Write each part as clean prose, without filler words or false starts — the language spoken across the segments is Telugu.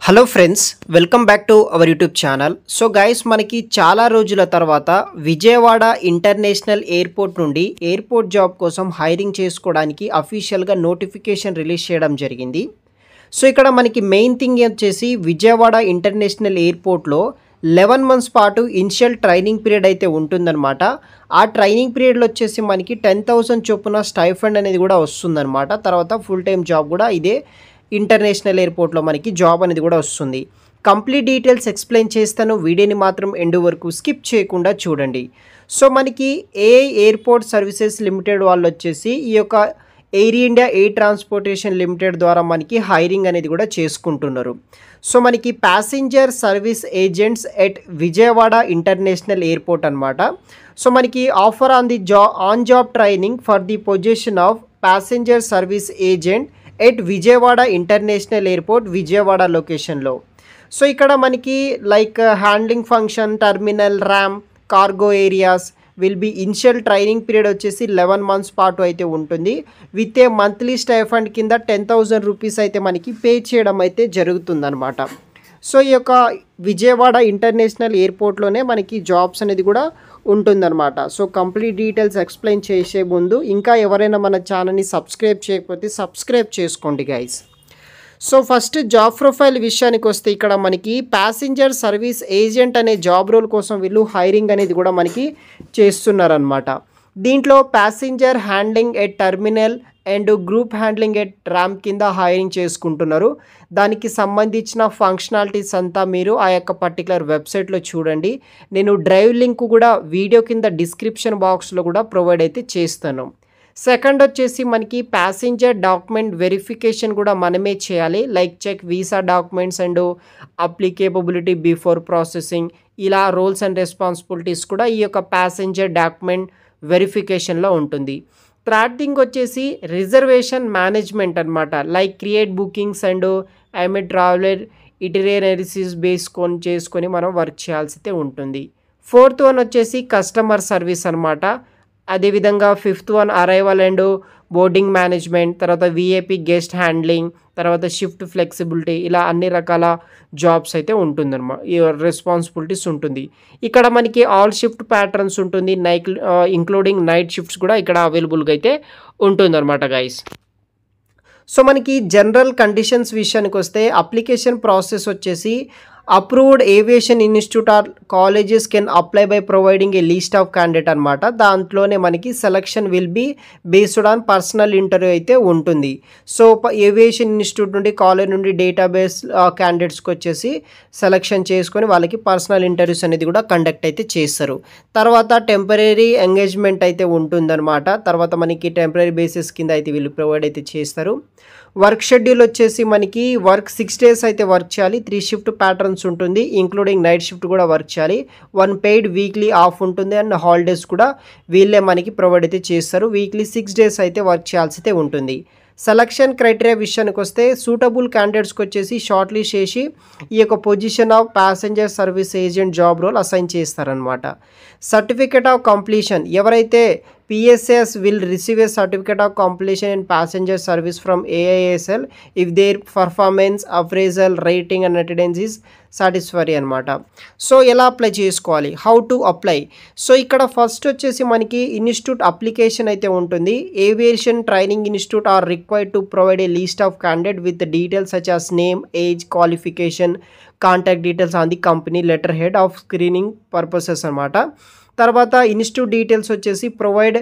Hello friends, welcome back to our YouTube channel. So guys, మనకి చాలా రోజుల తర్వాత విజయవాడ ఇంటర్నేషనల్ ఎయిర్పోర్ట్ నుండి ఎయిర్పోర్ట్ జాబ్ కోసం హైరింగ్ చేసుకోవడానికి అఫీషియల్గా నోటిఫికేషన్ రిలీజ్ చేయడం జరిగింది. సో ఇక్కడ మనకి మెయిన్ థింగ్ వచ్చేసి విజయవాడ ఇంటర్నేషనల్ ఎయిర్పోర్ట్లో 11 months పాటు ఇనిషియల్ ట్రైనింగ్ పీరియడ్ అయితే ఉంటుందన్నమాట. ఆ ట్రైనింగ్ పీరియడ్లో వచ్చేసి మనకి 10,000 చొప్పున స్టైఫండ్ అనేది కూడా వస్తుందన్నమాట. తర్వాత ఫుల్ టైం జాబ్ కూడా ఇదే ఇంటర్నేషనల్ ఎయిర్పోర్ట్లో మనకి జాబ్ అనేది కూడా వస్తుంది. కంప్లీట్ డీటెయిల్స్ ఎక్స్ప్లెయిన్ చేస్తాను, వీడియోని మాత్రం ఎండ్ వరకు స్కిప్ చేయకుండా చూడండి. సో మనకి ఎయిర్పోర్ట్ సర్వీసెస్ లిమిటెడ్ వాళ్ళు వచ్చేసి ఈ యొక్క air India air transportation limited ద్వారా మనకి హైరింగ్ అనేది కూడా చేసుకుంటున్నారు. సో మనకి passenger service agents at Vijayawada international airport అనమాట. సో మనకి offer on the on job training for the position of passenger service agent at Vijayawada international airport Vijayawada లొకేషన్లో. సో ఇక్కడ మనకి like handling function, terminal, RAM, cargo areas will be initial training period వచ్చేసి 11 months పాటు అయితే ఉంటుంది. విత్ ఏ మంత్లీ స్టైఫండ్ కింద 10,000 రూపీస్ అయితే మనకి పే చేయడం అయితే జరుగుతుందన్నమాట. సో ఈ యొక్క విజయవాడ ఇంటర్నేషనల్ ఎయిర్పోర్ట్లోనే మనకి జాబ్స్ అనేది కూడా ఉంటుందన్నమాట. సో కంప్లీట్ డీటెయిల్స్ ఎక్స్ప్లెయిన్ చేసే ముందు ఇంకా ఎవరైనా మన ఛానల్ని సబ్స్క్రైబ్ చేయకపోతే సబ్స్క్రైబ్ చేసుకోండి guys. So first job profile విషయానికి వస్తే ఇక్కడ మనకి ప్యాసింజర్ సర్వీస్ ఏజెంట్ అనే జాబ్ రోల్ కోసం వీళ్ళు హైరింగ్ అనేది కూడా మనకి చేస్తున్నారనమాట. దీంట్లో passenger handling at terminal and group handling at RAM కింద హైరింగ్ చేసుకుంటున్నారు. దానికి సంబంధించిన ఫంక్షనాలిటీస్ అంతా మీరు ఆ యొక్క పర్టికులర్ వెబ్సైట్లో చూడండి. నేను డ్రైవ్ లింక్ కూడా వీడియో కింద డిస్క్రిప్షన్ బాక్స్లో కూడా ప్రొవైడ్ అయితే చేస్తాను. సెకండ్ వచ్చేసి మనకి ప్యాసింజర్ డాక్యుమెంట్ వెరిఫికేషన్ కూడా మనమే చేయాలి. Like check visa documents and applicability before processing, ఇలా రోల్స్ అండ్ రెస్పాన్సిబిలిటీస్ కూడా ఈ యొక్క ప్యాసింజర్ డాక్యుమెంట్ వెరిఫికేషన్లో ఉంటుంది. థర్డ్ థింగ్ వచ్చేసి రిజర్వేషన్ మేనేజ్మెంట్ అనమాట. Like create bookings and I'm traveller itineraries చేసుకొని మనం వర్క్ చేయాల్సి అయితే ఉంటుంది. ఫోర్త్ వన్ వచ్చేసి కస్టమర్ సర్వీస్ అనమాట. అదేవిధంగా fifth one arrival and boarding management, తర్వాత విఐపి గెస్ట్ హ్యాండ్లింగ్, తర్వాత షిఫ్ట్ ఫ్లెక్సిబిలిటీ, ఇలా అన్ని రకాల జాబ్స్ అయితే ఉంటుందన్నమాట. ఈ రెస్పాన్సిబిలిటీస్ ఉంటుంది. ఇక్కడ మనకి ఆల్ షిఫ్ట్ ప్యాటర్న్స్ ఉంటుంది, ఇంక్లూడింగ్ నైట్ షిఫ్ట్స్ కూడా ఇక్కడ అవైలబుల్గా అయితే ఉంటుందన్నమాట గైస్. సో మనకి జనరల్ కండిషన్స్ విషయానికి వస్తే అప్లికేషన్ ప్రాసెస్ వచ్చేసి approved aviation institute or colleges can apply by providing a list of candidate అనమాట. దాంట్లోనే మనకి selection will be based on personal interview అయితే ఉంటుంది. సో ఏవియేషన్ ఇన్స్టిట్యూట్ నుండి కాలేజ్ నుండి డేటాబేస్ క్యాండిడేట్స్కి వచ్చేసి సెలక్షన్ చేసుకొని వాళ్ళకి పర్సనల్ ఇంటర్వ్యూస్ అనేది కూడా కండక్ట్ అయితే చేస్తారు. తర్వాత టెంపరీ ఎంగేజ్మెంట్ అయితే ఉంటుందన్నమాట. తర్వాత మనకి టెంపరీ బేసిస్ కింద అయితే వీళ్ళు ప్రొవైడ్ అయితే చేస్తారు. వర్క్ షెడ్యూల్ వచ్చేసి మనకి 6 days అయితే వర్క్ చేయాలి. 3 shift ప్యాటర్న్స్ ఉంటుంది, ఇంక్లూడింగ్ నైట్ షిఫ్ట్ కూడా వర్క్ చేయాలి. 1 paid వీక్లీ ఆఫ్ ఉంటుంది అండ్ హాలిడేస్ కూడా వీళ్ళే మనకి ప్రొవైడ్ అయితే చేస్తారు. వీక్లీ 6 days అయితే వర్క్ చేయాల్సి అయితే ఉంటుంది. సెలక్షన్ క్రైటీరియా విషయానికి వస్తే సూటబుల్ క్యాండిడేట్స్కి వచ్చేసి షార్ట్ లిస్ట్ చేసి ఈ యొక్క position of passenger service agent job role assign చేస్తారనమాట. సర్టిఫికేట్ ఆఫ్ కంప్లీషన్, ఎవరైతే PSS will receive a certificate of completion in passenger service from AISL if their performance, appraisal, rating and attendance is satisfactory అనమాట. సో ఎలా అప్లై చేసుకోవాలి, హౌ టు అప్లై? సో ఇక్కడ ఫస్ట్ వచ్చేసి మనకి ఇన్స్టిట్యూట్ అప్లికేషన్ అయితే ఉంటుంది. Aviation training institute or required to provide a list of candidate with details such as name, age, qualification, contact details on the company letter head of screening purposes అనమాట. తర్వాత ఇన్స్టిట్యూట్ డీటెయిల్స్ వచ్చేసి provide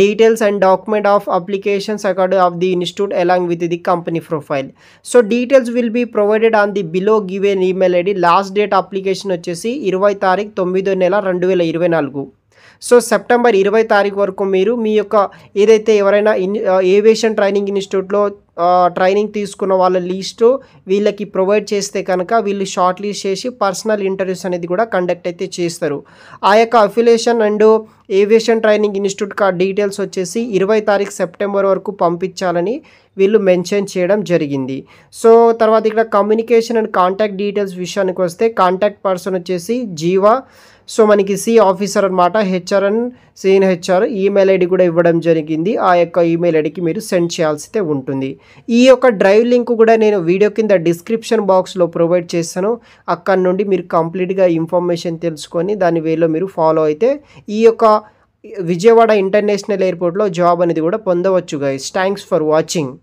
details and document of applications accord of the institute along with the company profile. So details will be provided on the below given email ID. Last date application వచ్చేసి 20/9/2024. సో సెప్టెంబర్ 20 వరకు మీరు మీ యొక్క ఏదైతే ఎవరైనా ఏవియేషన్ ట్రైనింగ్ ఇన్స్టిట్యూట్లో ట్రైనింగ్ తీసుకున్న వాళ్ళ లిస్టు వీళ్ళకి ప్రొవైడ్ చేస్తే కనుక వీళ్ళు షార్ట్ లిస్ట్ చేసి పర్సనల్ ఇంటర్వ్యూస్ అనేది కూడా కండక్ట్ అయితే చేస్తారు. ఆ యొక్క affiliation and aviation training institute details వచ్చేసి 20 సెప్టెంబర్ వరకు పంపించాలని వీళ్ళు మెన్షన్ చేయడం జరిగింది. సో తర్వాత ఇక్కడ కమ్యూనికేషన్ అండ్ కాంటాక్ట్ డీటెయిల్స్ విషయానికి వస్తే కాంటాక్ట్ పర్సన్ వచ్చేసి జీవా. సో మనకి సి ఆఫీసర్ అనమాట, HR and Sean HR email ID కూడా ఇవ్వడం జరిగింది. ఆ యొక్క ఈమెయిల్ ఐడికి మీరు సెండ్ చేయాల్సి ఉంటుంది. ఈ యొక్క డ్రైవ్ లింక్ కూడా నేను వీడియో కింద డిస్క్రిప్షన్ బాక్స్లో ప్రొవైడ్ చేస్తాను. అక్కడ నుండి మీరు కంప్లీట్గా ఇన్ఫర్మేషన్ తెలుసుకొని దాని వేలో మీరు ఫాలో అయితే ఈ యొక్క విజయవాడ ఇంటర్నేషనల్ ఎయిర్పోర్ట్లో జాబ్ అనేది కూడా పొందవచ్చు గైస్. Thanks for watching.